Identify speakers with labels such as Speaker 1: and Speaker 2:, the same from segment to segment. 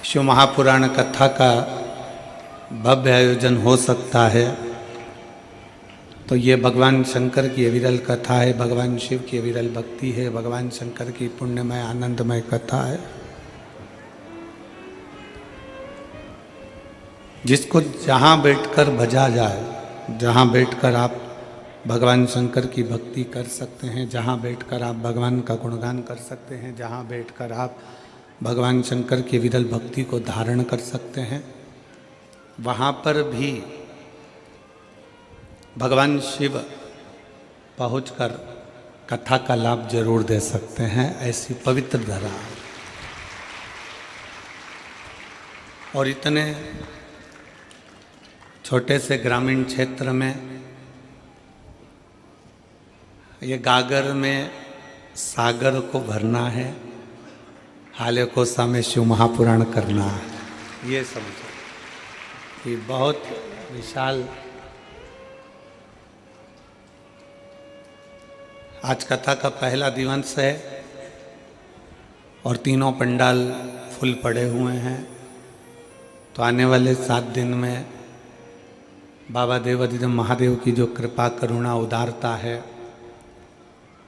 Speaker 1: शिव महापुराण कथा का भव्य आयोजन हो सकता है तो ये भगवान शंकर की अविरल कथा है, भगवान शिव की अविरल भक्ति है, भगवान शंकर की पुण्यमय आनंदमय कथा है, जिसको जहाँ बैठकर भजा जाए, जहाँ बैठकर आप भगवान शंकर की भक्ति कर सकते हैं, जहाँ बैठकर आप भगवान का गुणगान कर सकते हैं, जहाँ बैठकर आप भगवान शंकर की विरल भक्ति को धारण कर सकते हैं, वहाँ पर भी भगवान शिव पहुंचकर कथा का लाभ जरूर दे सकते हैं। ऐसी पवित्र धरा और इतने छोटे से ग्रामीण क्षेत्र में ये गागर में सागर को भरना है, हाले कोसा में शिव महापुराण करना है। ये समझो कि बहुत विशाल। आज कथा का पहला दिवस है और तीनों पंडाल फुल पड़े हुए हैं, तो आने वाले 7 दिन में बाबा देवाधिदेव महादेव की जो कृपा करुणा उदारता है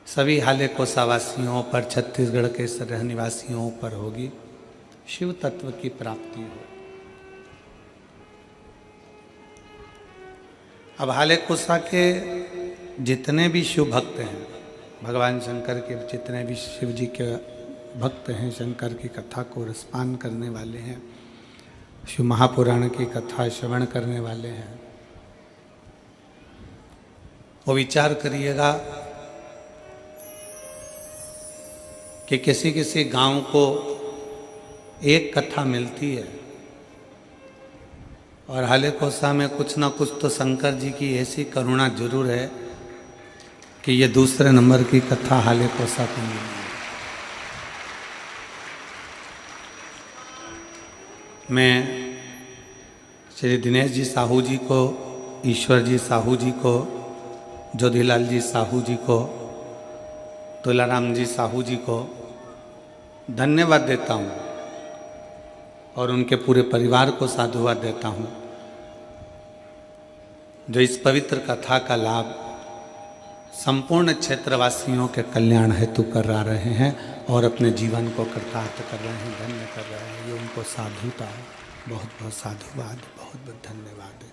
Speaker 1: सभी हाले कोसावासियों पर, छत्तीसगढ़ के सरह निवासियों पर होगी, शिव तत्व की प्राप्ति हो। अब हाले कोसा के जितने भी शिव भक्त हैं, भगवान शंकर के जितने भी शिव जी के भक्त हैं, शंकर की कथा को रसपान करने वाले हैं, शिव महापुराण की कथा श्रवण करने वाले हैं, वो विचार करिएगा कि किसी किसी गांव को एक कथा मिलती है और हाले कोसा में कुछ ना कुछ तो शंकर जी की ऐसी करुणा जरूर है कि ये दूसरे नंबर की कथा हाले कोसा को मिली है। मैं श्री दिनेश जी साहू जी को, ईश्वर जी साहू जी को, ज्योतिलाल जी साहू जी को, तुलाराम जी साहू जी को धन्यवाद देता हूँ और उनके पूरे परिवार को साधुवाद देता हूँ जो इस पवित्र कथा का लाभ संपूर्ण क्षेत्रवासियों के कल्याण हेतु करा रहे हैं और अपने जीवन को कृतार्थ कर रहे हैं, धन्य कर रहे हैं। ये उनको साधुता है, बहुत बहुत साधुवाद, बहुत बहुत धन्यवाद है।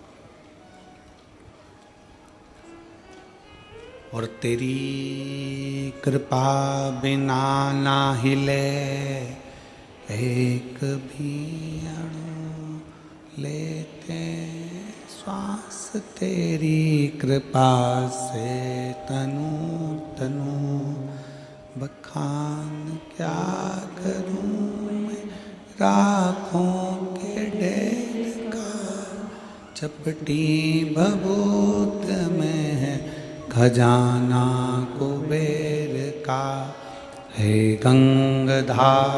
Speaker 1: और तेरी कृपा बिना ना हिले एक भी अणु लेते श्वास, तेरी कृपा से तनु तनु बखान क्या करूं मैं, राखों के ढेर का चपटी भभूत में है खजाना कुबेर का, हे गंगाधार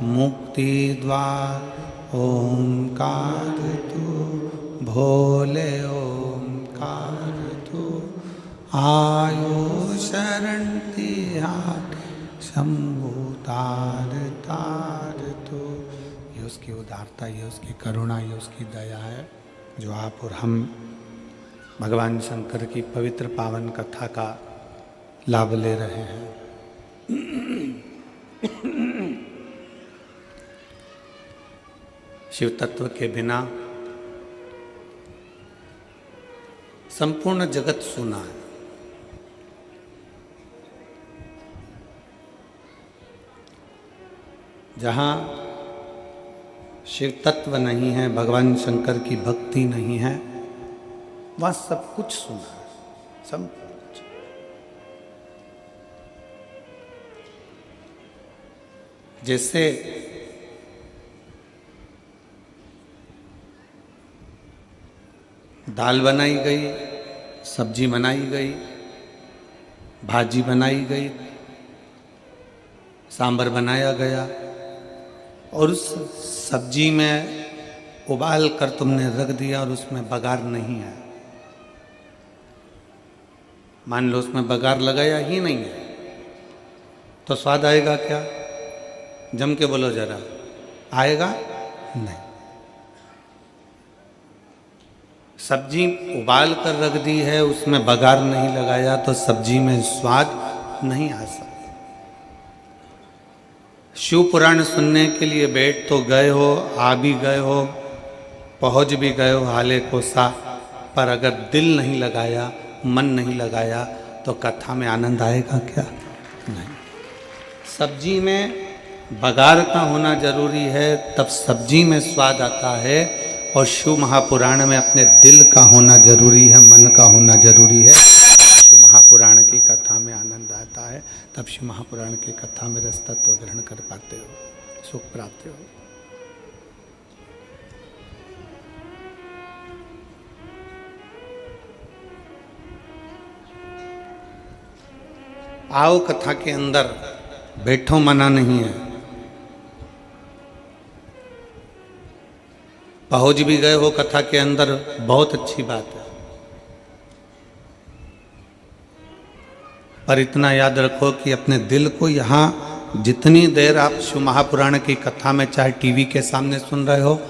Speaker 1: मुक्ति द्वार ओंकार तू, भोले ओंकार तू, आयो शरण तिहार शंभु तार तार तू। ये उसकी उदारता, ये उसकी करुणा, ये उसकी दया है जो आप और हम भगवान शंकर की पवित्र पावन कथा का लाभ ले रहे हैं। शिव तत्व के बिना संपूर्ण जगत सुना है। जहाँ शिव तत्व नहीं है, भगवान शंकर की भक्ति नहीं है, वह सब कुछ सुना है, सब कुछ। जैसे दाल बनाई गई, सब्जी बनाई गई, भाजी बनाई गई, सांभर बनाया गया और उस सब्जी में उबाल कर तुमने रख दिया और उसमें बघार नहीं है, मान लो उसमें बघार लगाया ही नहीं है, तो स्वाद आएगा क्या? जम के बोलो जरा, आएगा? नहीं। सब्जी उबाल कर रख दी है, उसमें बघार नहीं लगाया तो सब्जी में स्वाद नहीं आ सकता। शिव पुराण सुनने के लिए बैठ तो गए हो, आ भी गए हो, पहुंच भी गए हो हाले को सा, पर अगर दिल नहीं लगाया, मन नहीं लगाया तो कथा में आनंद आएगा क्या? नहीं। सब्जी में बघार का होना जरूरी है, तब सब्जी में स्वाद आता है। और शिव महापुराण में अपने दिल का होना जरूरी है, मन का होना जरूरी है। शिव महापुराण की कथा में आनंद आता है, तब शिव महापुराण की कथा में रस तत्व ग्रहण कर पाते हो, सुख प्राप्त हो। आओ कथा के अंदर, बैठो मना नहीं है। पहुंच भी गए हो कथा के अंदर, बहुत अच्छी बात है, पर इतना याद रखो कि अपने दिल को यहाँ जितनी देर आप शिव महापुराण की कथा में, चाहे टीवी के सामने सुन रहे हो,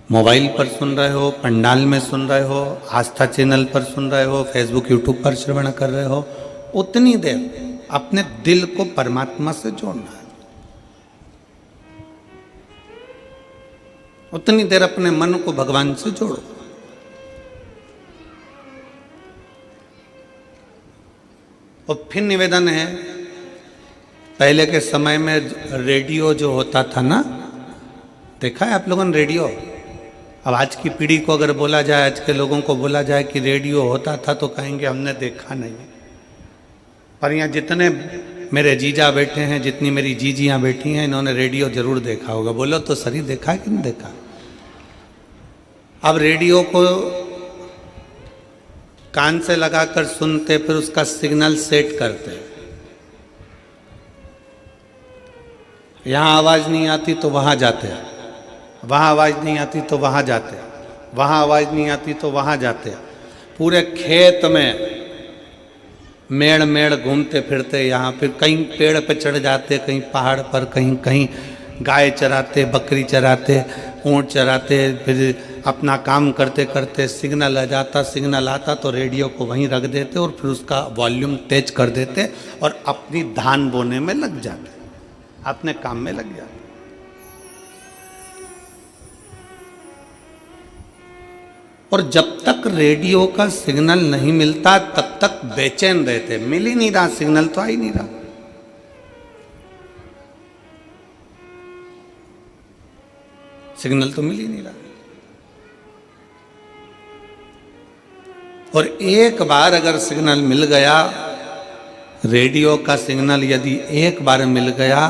Speaker 1: मोबाइल पर सुन रहे हो, पंडाल में सुन रहे हो, आस्था चैनल पर सुन रहे हो, फेसबुक यूट्यूब पर श्रवण कर रहे हो, उतनी देर अपने दिल को परमात्मा से जोड़ना है। उतनी देर अपने मन को भगवान से जोड़ो। और फिर निवेदन है, पहले के समय में रेडियो जो होता था ना, देखा है आप लोगों ने रेडियो? अब आज की पीढ़ी को अगर बोला जाए, आज के लोगों को बोला जाए कि रेडियो होता था, तो कहेंगे हमने देखा नहीं। पर यहाँ जितने मेरे जीजा बैठे हैं, जितनी मेरी जीजियाँ बैठी हैं, इन्होंने रेडियो जरूर देखा होगा। बोलो तो सही, देखा है कि नहीं देखा? अब रेडियो को कान से लगाकर सुनते, फिर उसका सिग्नल सेट करते। यहाँ आवाज़ नहीं आती तो वहाँ जाते, वहाँ आवाज़ नहीं आती तो वहाँ जाते, वहाँ आवाज़ नहीं आती तो वहाँ जाते। पूरे खेत में मेड़ मेड़ घूमते फिरते, यहाँ फिर कहीं पेड़ पे चढ़ जाते, कहीं पहाड़ पर, कहीं कहीं गाय चराते, बकरी चराते, ऊँट चराते। फिर अपना काम करते करते सिग्नल आ जाता, सिग्नल आता तो रेडियो को वहीं रख देते और फिर उसका वॉल्यूम तेज कर देते और अपनी धान बोने में लग जाते, अपने काम में लग जाते। और जब तक रेडियो का सिग्नल नहीं मिलता तब तक बेचैन रहते। मिल ही नहीं रहा सिग्नल, तो आ ही नहीं रहा। सिग्नल तो मिल ही नहीं रहा। और एक बार अगर सिग्नल मिल गया, रेडियो का सिग्नल यदि एक बार मिल गया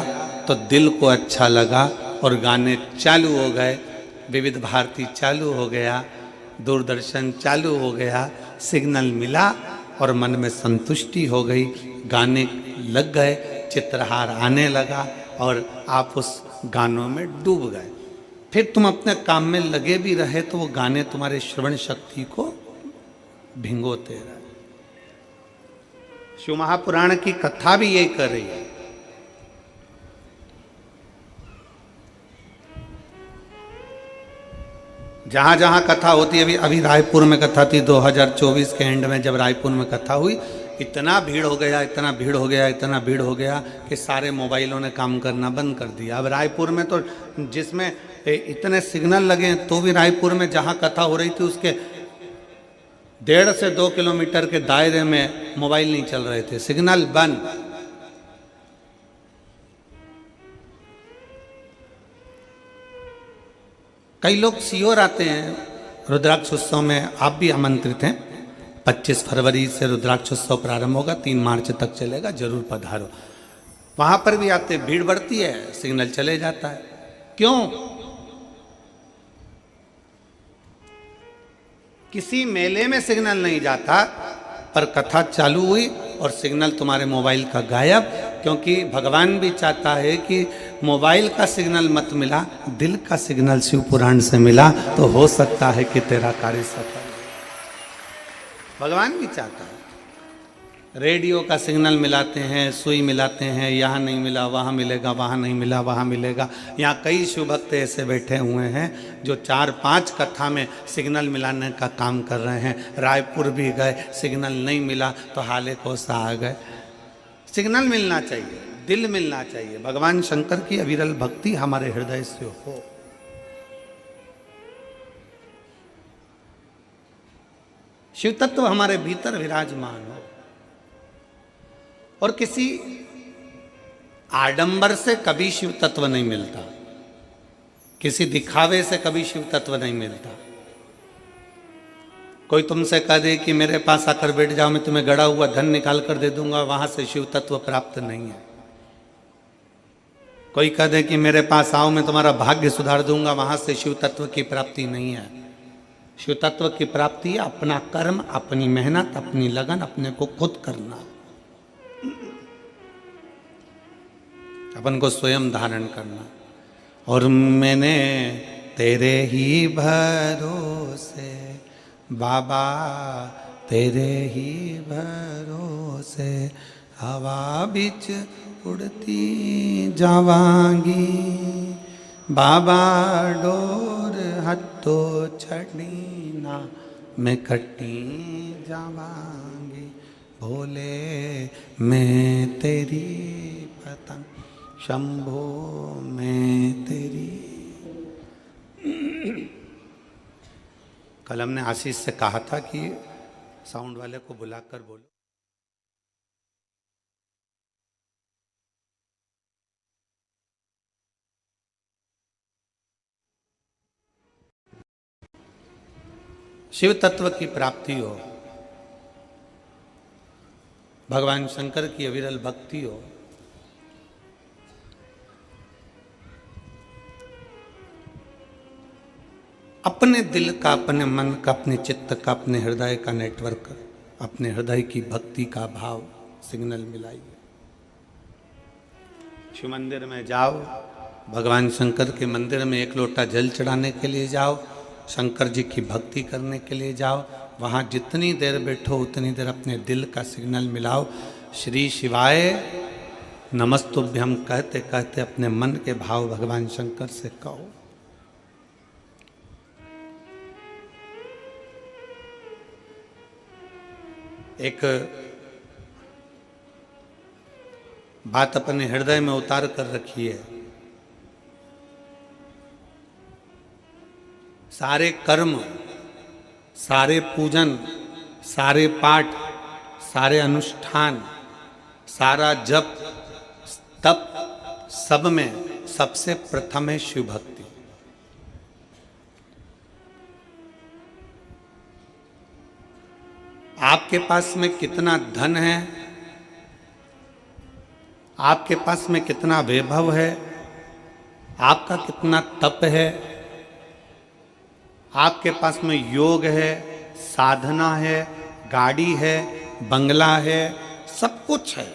Speaker 1: तो दिल को अच्छा लगा और गाने चालू हो गए, विविध भारती चालू हो गया, दूरदर्शन चालू हो गया, सिग्नल मिला और मन में संतुष्टि हो गई, गाने लग गए, चित्रहार आने लगा और आप उस गानों में डूब गए। फिर तुम अपने काम में लगे भी रहे तो वो गाने तुम्हारे श्रवण शक्ति को भिंगोते रहे। शिव महापुराण की कथा भी यही कर रही है। जहां जहां कथा होती है, अभी रायपुर में कथा थी 2024 के एंड में, जब रायपुर में कथा हुई, इतना भीड़ हो गया, इतना भीड़ हो गया, इतना भीड़ हो गया कि सारे मोबाइलों ने काम करना बंद कर दिया। अब रायपुर में तो जिसमें इतने सिग्नल लगे तो भी रायपुर में जहां कथा हो रही थी उसके 1.5 से 2 किलोमीटर के दायरे में मोबाइल नहीं चल रहे थे, सिग्नल बंद। कई लोग सीहोर आते हैं रुद्राक्ष उत्सव में, आप भी आमंत्रित हैं। 25 फरवरी से रुद्राक्ष उत्सव प्रारंभ होगा, 3 मार्च तक चलेगा, जरूर पधारो। वहां पर भी आते, भीड़ बढ़ती है, सिग्नल चले जाता है। क्यों? किसी मेले में सिग्नल नहीं जाता, पर कथा चालू हुई और सिग्नल तुम्हारे मोबाइल का गायब, क्योंकि भगवान भी चाहता है कि मोबाइल का सिग्नल मत मिला, दिल का सिग्नल शिव पुराण से मिला तो हो सकता है कि तेरा कार्य सफल। भगवान भी चाहता है, रेडियो का सिग्नल मिलाते हैं, सुई मिलाते हैं, यहाँ नहीं मिला वहाँ मिलेगा, वहाँ नहीं मिला वहाँ मिलेगा। यहाँ कई शिव भक्त ऐसे बैठे हुए हैं जो 4-5 कथा में सिग्नल मिलाने का काम कर रहे हैं। रायपुर भी गए, सिग्नल नहीं मिला तो हाले कोसा आ गए। सिग्नल मिलना चाहिए, दिल मिलना चाहिए। भगवान शंकर की अविरल भक्ति हमारे हृदय से हो। शिव तत्व हमारे भीतर विराजमान हो और किसी आडंबर से कभी शिव तत्व नहीं मिलता, किसी दिखावे से कभी शिव तत्व नहीं मिलता। कोई तुमसे कह दे कि मेरे पास आकर बैठ जाओ, मैं तुम्हें गड़ा हुआ धन निकाल कर दे दूंगा, वहां से शिव तत्व प्राप्त नहीं है। कोई कह दे कि मेरे पास आओ, मैं तुम्हारा भाग्य सुधार दूंगा, वहां से शिव तत्व की प्राप्ति नहीं है। शिव तत्व की प्राप्ति है अपना कर्म, अपनी मेहनत, अपनी लगन, अपने को खुद करना, अपन को स्वयं धारण करना। और मैंने तेरे ही भरोसे बाबा, तेरे ही भरोसे हवा बिच उड़ती जावांगी बाबा, डोर हथो छड़ी ना मैं कटी जावांगी। भोले मैं तेरी पतंग, शंभो मैं तेरी। कल हमने आशीष से कहा था कि साउंड वाले को बुलाकर बोलो। शिव तत्व की प्राप्ति हो, भगवान शंकर की अविरल भक्ति हो, अपने दिल का, अपने मन का, अपने चित्त का, अपने हृदय का नेटवर्क, अपने हृदय की भक्ति का भाव सिग्नल मिलाइए। शिव मंदिर में जाओ, भगवान शंकर के मंदिर में एक लोटा जल चढ़ाने के लिए जाओ, शंकर जी की भक्ति करने के लिए जाओ। वहाँ जितनी देर बैठो उतनी देर अपने दिल का सिग्नल मिलाओ। श्री शिवाय नमस्तुभ्यम कहते कहते अपने मन के भाव भगवान शंकर से कहो। एक बात अपने हृदय में उतार कर रखी है, सारे कर्म, सारे पूजन, सारे पाठ, सारे अनुष्ठान, सारा जप तप, सब में सबसे प्रथम है शिव भक्ति। आपके पास में कितना धन है, आपके पास में कितना वैभव है, आपका कितना तप है, आपके पास में योग है, साधना है, गाड़ी है, बंगला है, सब कुछ है,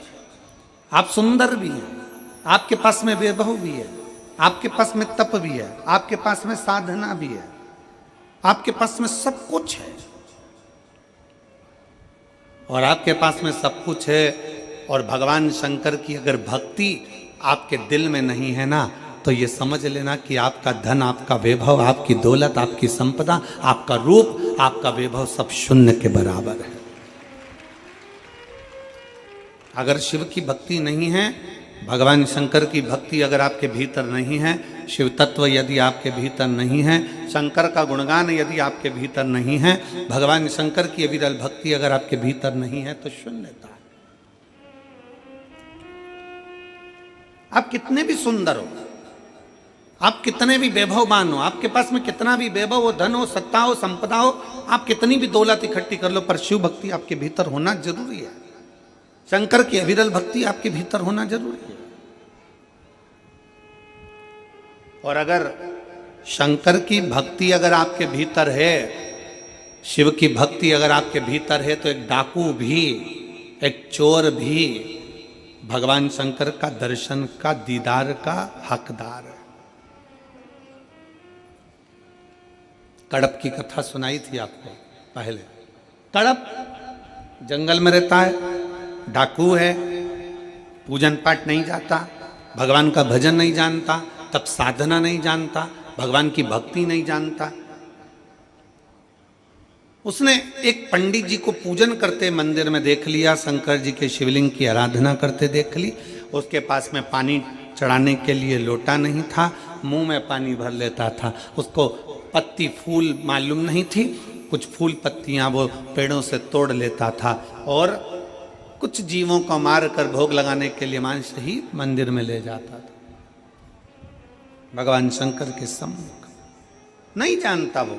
Speaker 1: आप सुंदर भी हैं, आपके पास में वैभव भी है, आपके पास में तप भी है, आपके पास में साधना भी है, आपके पास में सब कुछ है, और आपके पास में सब कुछ है और भगवान शंकर की अगर भक्ति आपके दिल में नहीं है ना, तो ये समझ लेना कि आपका धन, आपका वैभव, आपकी दौलत, आपकी संपदा, आपका रूप, आपका वैभव सब शून्य के बराबर है। अगर शिव की भक्ति नहीं है, भगवान शंकर की भक्ति अगर आपके भीतर नहीं है, शिव तत्व यदि आपके भीतर नहीं है, शंकर का गुणगान यदि आपके भीतर नहीं है, भगवान शंकर की अविरल भक्ति अगर आपके भीतर नहीं है, तो शून्यता। आप कितने भी सुंदर हो, आप कितने भी वैभववान हो, आपके पास में कितना भी वैभव हो, धन हो, सत्ता हो, संपदा हो, आप कितनी भी दौलत इकट्ठी कर लो, पर शिव भक्ति आपके भीतर होना जरूरी है। शंकर की अविरल भक्ति आपके भीतर होना जरूरी है। और अगर शंकर की भक्ति अगर आपके भीतर है, शिव की भक्ति अगर आपके भीतर है, तो एक डाकू भी, एक चोर भी भगवान शंकर का दर्शन का, दीदार का हकदार है। कड़प की कथा सुनाई थी आपको पहले। कड़प जंगल में रहता है, डाकू है, पूजन पाठ नहीं जाता, भगवान का भजन नहीं जानता, तब साधना नहीं जानता, भगवान की भक्ति नहीं जानता। उसने एक पंडित जी को पूजन करते मंदिर में देख लिया, शंकर जी के शिवलिंग की आराधना करते देख ली। उसके पास में पानी चढ़ाने के लिए लोटा नहीं था, मुंह में पानी भर लेता था। उसको पत्ती फूल मालूम नहीं थी, कुछ फूल पत्तियां वो पेड़ों से तोड़ लेता था और कुछ जीवों को मार कर भोग लगाने के लिए मांस ही मंदिर में ले जाता था। भगवान शंकर के सम्मुख नहीं जानता वो,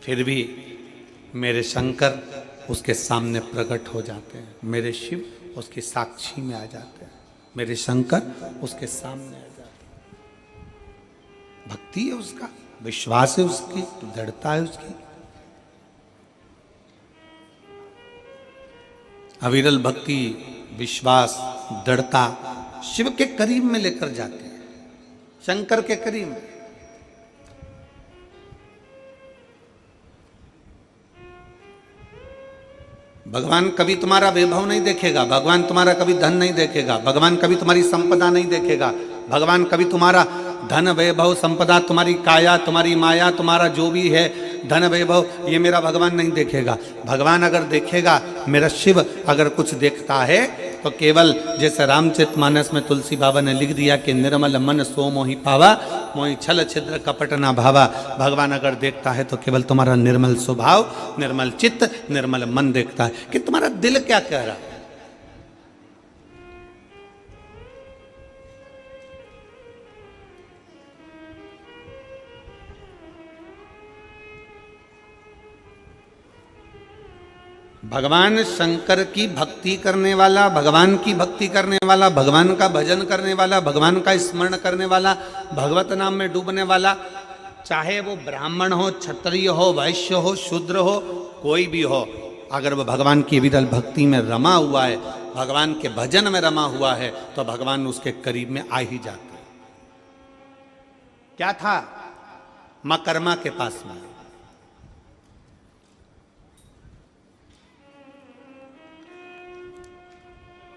Speaker 1: फिर भी मेरे शंकर उसके सामने प्रकट हो जाते हैं, मेरे शिव उसकी साक्षी में आ जाते हैं, मेरे शंकर उसके सामने आ जाते हैं। भक्ति है उसका, विश्वास है उसकी, दृढ़ता है उसकी। अविरल भक्ति, विश्वास, दृढ़ता शिव के करीब में लेकर जाते हैं, शंकर के करीब में। भगवान कभी तुम्हारा वैभव नहीं देखेगा, भगवान तुम्हारा कभी धन नहीं देखेगा, भगवान कभी तुम्हारी संपदा नहीं देखेगा, भगवान कभी तुम्हारा धन वैभव संपदा, तुम्हारी काया, तुम्हारी माया, तुम्हारा जो भी है धन वैभव, ये मेरा भगवान नहीं देखेगा। भगवान अगर देखेगा, मेरा शिव अगर कुछ देखता है तो केवल जैसे रामचरितमानस में तुलसी बाबा ने लिख दिया कि निर्मल मन सो मोहि पावा, मोहि छल छिद्र कपट ना भावा। भगवान अगर देखता है तो केवल तुम्हारा निर्मल स्वभाव, निर्मल चित्त, निर्मल मन देखता है कि तुम्हारा दिल क्या कह रहा है। भगवान शंकर की भक्ति करने वाला, भगवान की भक्ति करने वाला, भगवान का भजन करने वाला, भगवान का स्मरण करने वाला, भगवत नाम में डूबने वाला, चाहे वो ब्राह्मण हो, क्षत्रिय हो, वैश्य हो, शूद्र हो, कोई भी हो, अगर वो भगवान की विरल भक्ति में रमा हुआ है, भगवान के भजन में रमा हुआ है, तो भगवान उसके करीब में आ ही जाते हैं। क्या था मकरमा के पास में,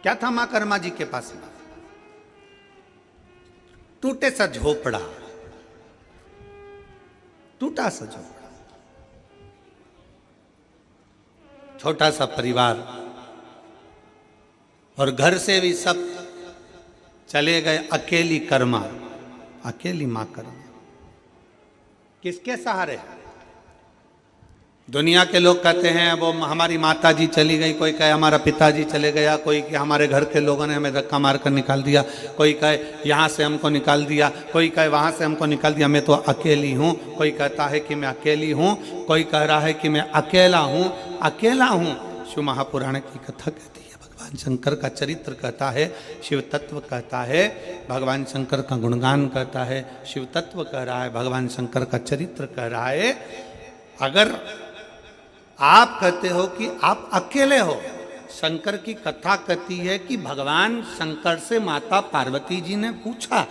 Speaker 1: क्या था मां कर्मा जी के पास में? टूटे सा झोपड़ा, टूटा सा झोपड़ा, छोटा सा परिवार, और घर से भी सब चले गए, अकेली कर्मा, अकेली मां कर्मा। किसके सहारे? दुनिया के लोग कहते हैं वो हमारी माता जी चली गई, कोई कहे हमारा पिताजी चले गया, कोई कि हमारे घर के लोगों ने हमें धक्का मारकर निकाल दिया, कोई कहे यहाँ से हमको निकाल दिया, कोई कहे वहाँ से हमको निकाल दिया, मैं तो अकेली हूँ। कोई कहता है कि मैं अकेली हूँ, कोई कह रहा है कि मैं अकेला हूँ, अकेला हूँ। शिव महापुराण की कथा कहती है, भगवान शंकर का चरित्र कहता है, शिव तत्व कहता है, भगवान शंकर का गुणगान कहता है, शिव तत्व कह रहा है, भगवान शंकर का चरित्र कह रहा है। अगर आप कहते हो कि आप अकेले हो, शंकर की कथा कहती है कि भगवान शंकर से माता पार्वती जी ने पूछा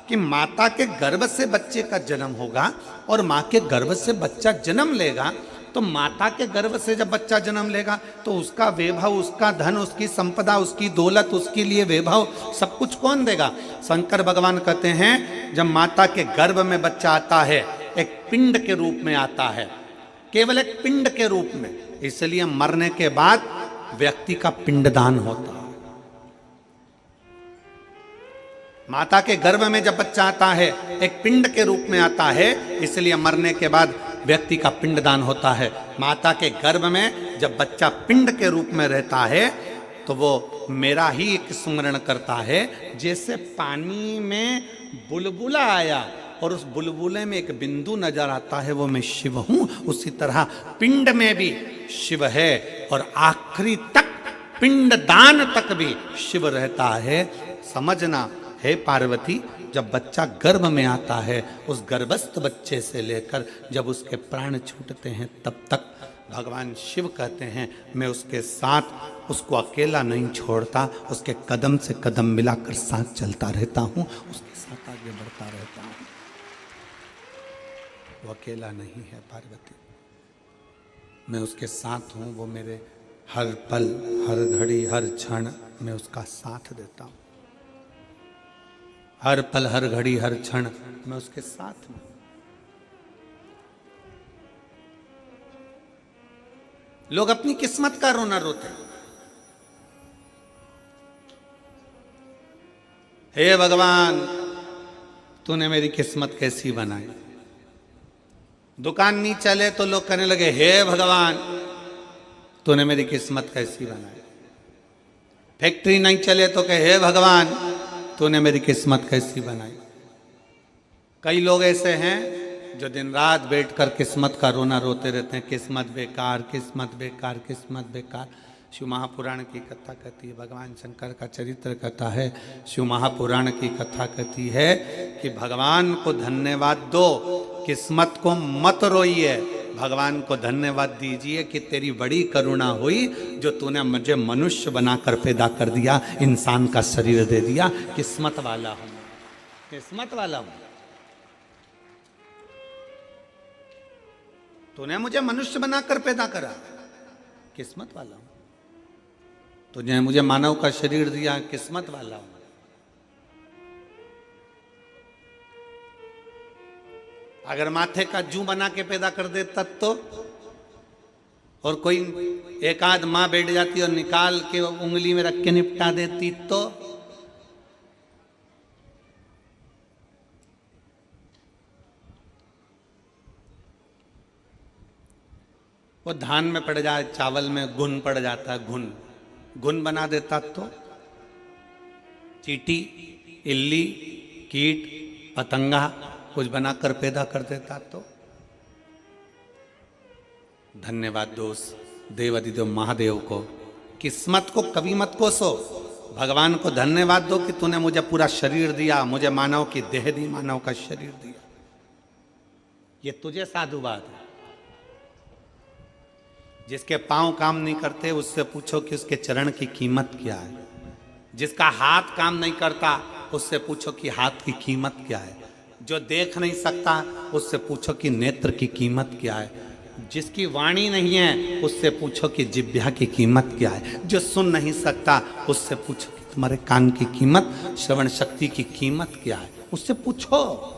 Speaker 1: कि माता के गर्भ से बच्चे का जन्म होगा और माँ के गर्भ से बच्चा जन्म लेगा, तो माता के गर्भ से जब बच्चा जन्म लेगा तो उसका वैभव, उसका धन, उसकी संपदा, उसकी दौलत, उसके लिए वैभव सब कुछ कौन देगा? शंकर भगवान कहते हैं जब माता के गर्भ में बच्चा आता है, एक पिंड के रूप में आता है, केवल एक पिंड के रूप में, इसलिए मरने के बाद व्यक्ति का पिंडदान होता है। माता के गर्भ में जब बच्चा आता है एक पिंड के रूप में आता है, इसलिए मरने के बाद व्यक्ति का पिंडदान होता है। माता के गर्भ में जब बच्चा पिंड के रूप में रहता है तो वो मेरा ही एक स्मरण करता है, जैसे पानी में बुलबुला आया और उस बुलबुले में एक बिंदु नजर आता है, वो मैं शिव हूं, उसी तरह पिंड में भी शिव है और आखिरी तक पिंडदान तक भी शिव रहता है। समझना है पार्वती, जब बच्चा गर्भ में आता है, उस गर्भस्थ बच्चे से लेकर जब उसके प्राण छूटते हैं तब तक भगवान शिव कहते हैं मैं उसके साथ, उसको अकेला नहीं छोड़ता, उसके कदम से कदम मिलाकर साथ चलता रहता हूं, उसके साथ आगे बढ़ता रहता हूं। वो अकेला नहीं है पार्वती, मैं उसके साथ हूँ, वो मेरे हर पल, हर घड़ी, हर क्षण मैं उसका साथ देता हूं। हर पल, हर घड़ी, हर क्षण मैं उसके साथ में। लोग अपनी किस्मत का रोना रोते हैं। हे भगवान, तूने मेरी किस्मत कैसी बनाई। दुकान नहीं चले तो लोग कहने लगे, हे भगवान, तूने मेरी किस्मत कैसी बनाई। फैक्ट्री नहीं चले तो कहे, हे भगवान, तूने मेरी किस्मत कैसी बनाई। कई लोग ऐसे हैं जो दिन रात बैठकर किस्मत का रोना रोते रहते हैं, किस्मत बेकार, किस्मत बेकार, किस्मत बेकार। शिव महापुराण की कथा कहती है, भगवान शंकर का चरित्र कथा है, शिव महापुराण की कथा कहती है कि भगवान को धन्यवाद दो, किस्मत को मत रोइए। भगवान को धन्यवाद दीजिए कि तेरी बड़ी करुणा हुई जो तूने मुझे मनुष्य बनाकर पैदा कर दिया, इंसान का शरीर दे दिया। किस्मत वाला हूं, किस्मत वाला हूं। तूने मुझे मनुष्य बनाकर पैदा करा, किस्मत वाला हूं। तुझे मुझे मानव का शरीर दिया, किस्मत वाला हूं। अगर माथे का जू बना के पैदा कर दे तब तो, और कोई एक आध मां बैठ जाती और निकाल के उंगली में रख के निपटा देती तो, वो धान में पड़ जाए, चावल में घुन पड़ जाता है, घुन घुन बना देता तो, चींटी, इल्ली, कीट, पतंगा कुछ बनाकर पैदा कर देता तो। धन्यवाद दोस्त देवादिदेव महादेव को। किस्मत को कभी मत कोसो, भगवान को धन्यवाद दो कि तूने मुझे पूरा शरीर दिया, मुझे मानव की देह दी, मानव का शरीर दिया। ये तुझे साधुवाद है। जिसके पांव काम नहीं करते उससे पूछो कि उसके चरण की कीमत क्या है। जिसका हाथ काम नहीं करता उससे पूछो कि हाथ की कीमत क्या है। जो देख नहीं सकता उससे पूछो कि नेत्र की कीमत क्या है। जिसकी वाणी नहीं है उससे पूछो कि जिह्वा की कीमत क्या है। जो सुन नहीं सकता उससे पूछो कि तुम्हारे कान की कीमत, श्रवण शक्ति की कीमत क्या है, उससे पूछो।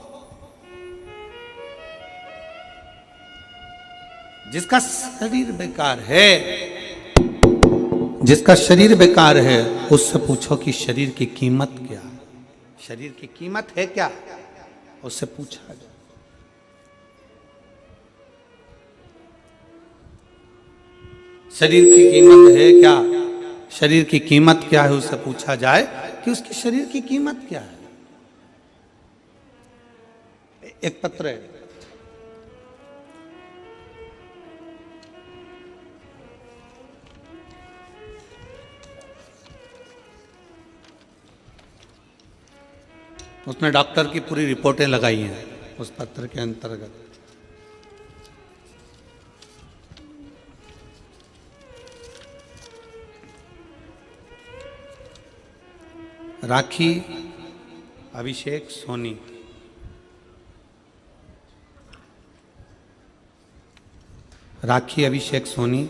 Speaker 1: जिसका शरीर बेकार है, जिसका शरीर बेकार है उससे पूछो कि शरीर की कीमत क्या है। शरीर की कीमत है क्या, उससे पूछा जाए। शरीर की कीमत है क्या, शरीर की कीमत क्या है, उससे पूछा जाए कि उसके शरीर की कीमत क्या है। एक पत्र है, उसमें डॉक्टर की पूरी रिपोर्टें लगाई हैं उस पत्र के अंतर्गत। राखी अभिषेक सोनी, राखी अभिषेक सोनी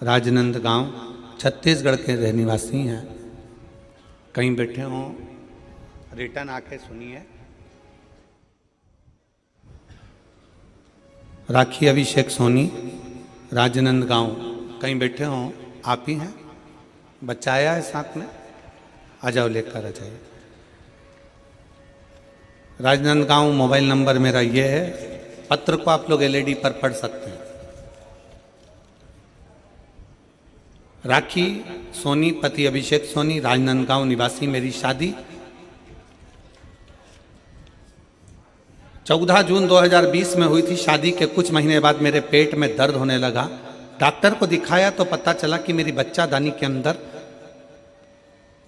Speaker 1: राजनंदगांव छत्तीसगढ़ के रहनिवासी हैं। कहीं बैठे हों, रिटर्न आके सुनिए। राखी अभिषेक सोनी राजनंदगांव, कहीं बैठे हों, आप ही हैं। बच्चा आया है साथ में, आ जाओ, लेकर आ जाइए। राजनंदगांव मोबाइल नंबर मेरा ये है। पत्र को आप लोग एलईडी पर पढ़ सकते हैं। राखी सोनी पति अभिषेक सोनी राजनंदगांव निवासी, मेरी शादी 14 जून 2020 में हुई थी। शादी के कुछ महीने बाद मेरे पेट में दर्द होने लगा। डॉक्टर को दिखाया तो पता चला कि मेरी बच्चादानी के अंदर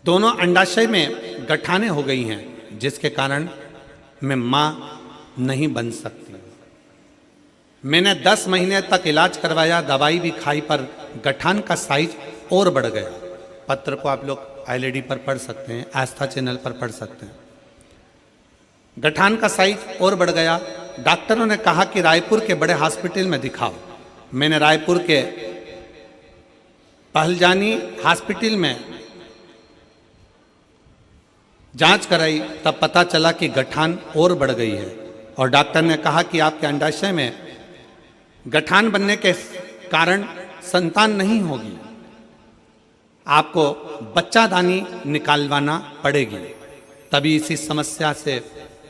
Speaker 1: दोनों अंडाशय में गठाने हो गई हैं, जिसके कारण मैं मां नहीं बन सकती। मैंने 10 महीने तक इलाज करवाया, दवाई भी खाई, पर गठान का साइज और बढ़ गया। पत्र को आप लोग एलईडी पर पढ़ सकते हैं, आस्था चैनल पर पढ़ सकते हैं। गठान का साइज और बढ़ गया। डॉक्टरों ने कहा कि रायपुर के बड़े हॉस्पिटल में दिखाओ। मैंने रायपुर के पहलजानी हॉस्पिटल में जांच कराई, तब पता चला कि गठान और बढ़ गई है और डॉक्टर ने कहा कि आपके अंडाशय में गठान बनने के कारण संतान नहीं होगी, आपको बच्चादानी निकालवाना पड़ेगी, तभी इसी समस्या से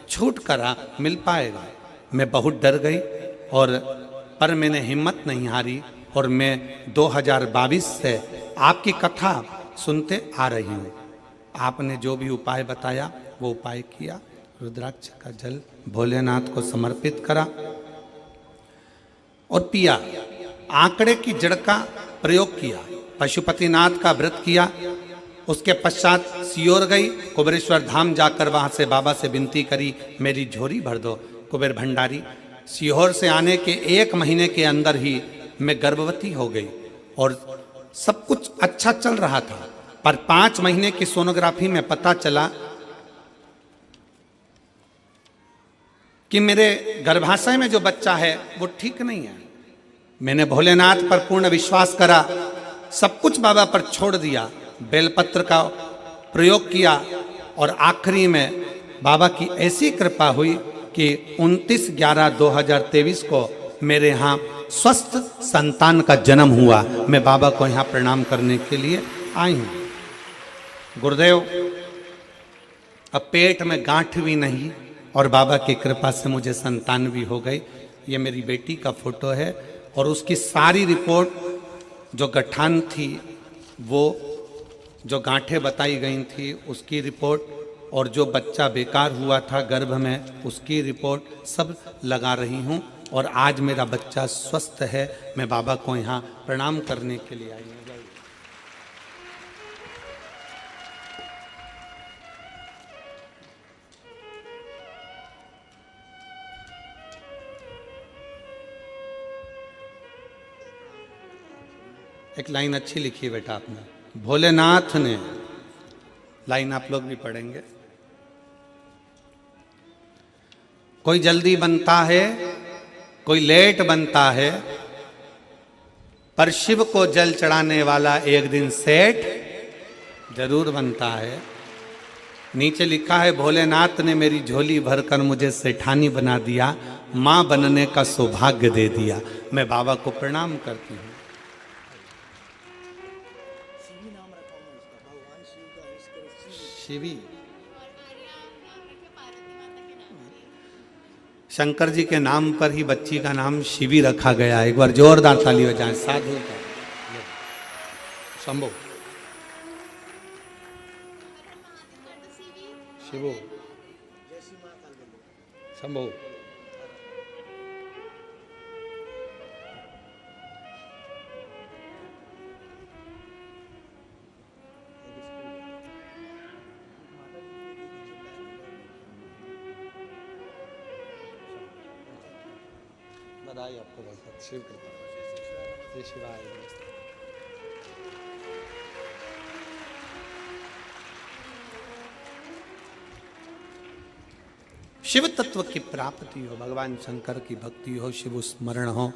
Speaker 1: छुटकारा मिल पाएगा। मैं बहुत डर गई और पर मैंने हिम्मत नहीं हारी और मैं 2022 से आपकी कथा सुनते आ रही हूँ। आपने जो भी उपाय बताया वो उपाय किया, रुद्राक्ष का जल भोलेनाथ को समर्पित करा और पिया। आंकड़े की जड़ का प्रयोग किया, पशुपतिनाथ का व्रत किया। उसके पश्चात सियोर गई, कुबेरेश्वर धाम जाकर वहां से बाबा से विनती करी, मेरी झोरी भर दो। कुबेर भंडारी, सीहोर से आने के 1 महीने के अंदर ही मैं गर्भवती हो गई और सब कुछ अच्छा चल रहा था, पर 5 महीने की सोनोग्राफी में पता चला कि मेरे गर्भाशय में जो बच्चा है वो ठीक नहीं है। मैंने भोलेनाथ पर पूर्ण विश्वास करा, सब कुछ बाबा पर छोड़ दिया, बेलपत्र का प्रयोग किया और आखिरी में बाबा की ऐसी कृपा हुई कि 29/11/2023 को मेरे यहाँ स्वस्थ संतान का जन्म हुआ। मैं बाबा को यहाँ प्रणाम करने के लिए आई हूँ। गुरुदेव, अब पेट में गांठ भी नहीं और बाबा की कृपा से मुझे संतान भी हो गई। ये मेरी बेटी का फोटो है और उसकी सारी रिपोर्ट, जो गठान थी, वो जो गांठें बताई गई थी उसकी रिपोर्ट और जो बच्चा बेकार हुआ था गर्भ में उसकी रिपोर्ट सब लगा रही हूँ और आज मेरा बच्चा स्वस्थ है। मैं बाबा को यहाँ प्रणाम करने के लिए आई हूँ। एक लाइन अच्छी लिखी बेटा आपने, भोलेनाथ ने, लाइन आप लोग भी पढ़ेंगे। कोई जल्दी बनता है, कोई लेट बनता है, पर शिव को जल चढ़ाने वाला एक दिन सेठ जरूर बनता है। नीचे लिखा है, भोलेनाथ ने मेरी झोली भरकर मुझे सेठानी बना दिया, मां बनने का सौभाग्य दे दिया। मैं बाबा को प्रणाम करती हूँ। शिवी, शंकर जी के नाम पर ही बच्ची का नाम शिवी रखा गया। एक बार जोरदार ताली बजाएं। साधु का शंभो, शिवो, शंभो। बधाई आपको बहुत, शिव कृपा, जय शिवाय। शिव तत्व की प्राप्ति हो, भगवान शंकर की भक्ति हो, शिव स्मरण हो,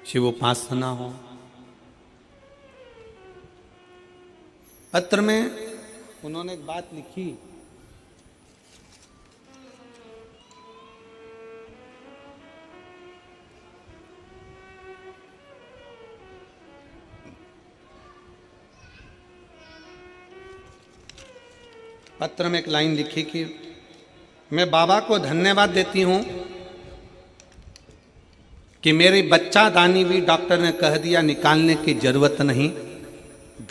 Speaker 1: शिव उपासना हो। पत्र में उन्होंने एक बात लिखी, पत्र में एक लाइन लिखी कि मैं बाबा को धन्यवाद देती हूं कि मेरी बच्चा दानी भी डॉक्टर ने कह दिया निकालने की जरूरत नहीं,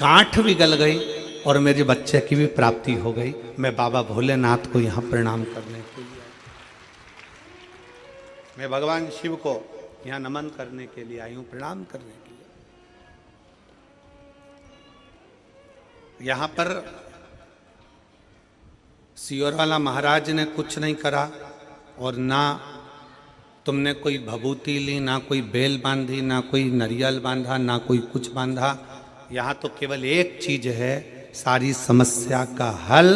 Speaker 1: गांठ भी गल गई और मेरे बच्चे की भी प्राप्ति हो गई। मैं बाबा भोलेनाथ को यहाँ प्रणाम करने के लिए, मैं भगवान शिव को यहाँ नमन करने के लिए आई हूँ, प्रणाम करने के लिए। यहाँ पर सियोर वाला महाराज ने कुछ नहीं करा और ना तुमने कोई भभूति ली, ना कोई बेल बांधी, ना कोई नारियल बांधा, ना कोई कुछ बांधा। यहाँ तो केवल एक चीज है, सारी समस्या का हल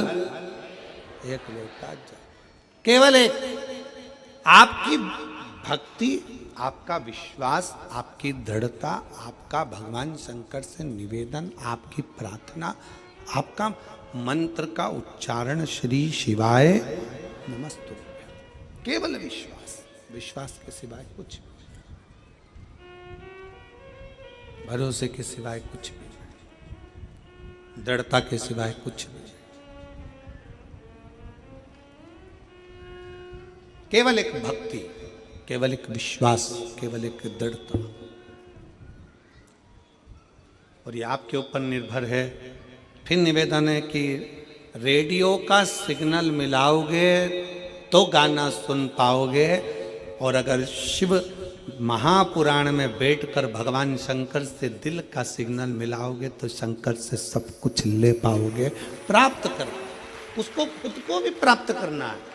Speaker 1: एक लोटा जल, केवल एक। आपकी भक्ति, आपका विश्वास, आपकी दृढ़ता, आपका भगवान शंकर से निवेदन, आपकी प्रार्थना, आपका मंत्र का उच्चारण श्री शिवाय नमस्तुभ्यं, केवल विश्वास, विश्वास के सिवाय कुछ भी, भरोसे के सिवाय कुछ भी, दृढ़ता के सिवाय कुछ भी, केवल एक भक्ति, केवल एक विश्वास, केवल एक दृढ़ता। और ये आपके ऊपर निर्भर है। फिर निवेदन है कि रेडियो का सिग्नल मिलाओगे तो गाना सुन पाओगे, और अगर शिव महापुराण में बैठकर भगवान शंकर से दिल का सिग्नल मिलाओगे तो शंकर से सब कुछ ले पाओगे, प्राप्त कर, उसको खुद को भी प्राप्त करना है।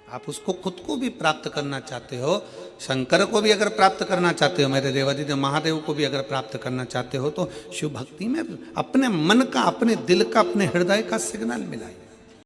Speaker 1: आप उसको खुद को भी प्राप्त करना चाहते हो, शंकर को भी अगर प्राप्त करना चाहते हो, मेरे देवादिदेव महादेव को भी अगर प्राप्त करना चाहते हो, तो शिव भक्ति में अपने मन का, अपने दिल का, अपने हृदय का सिग्नल मिलाइए।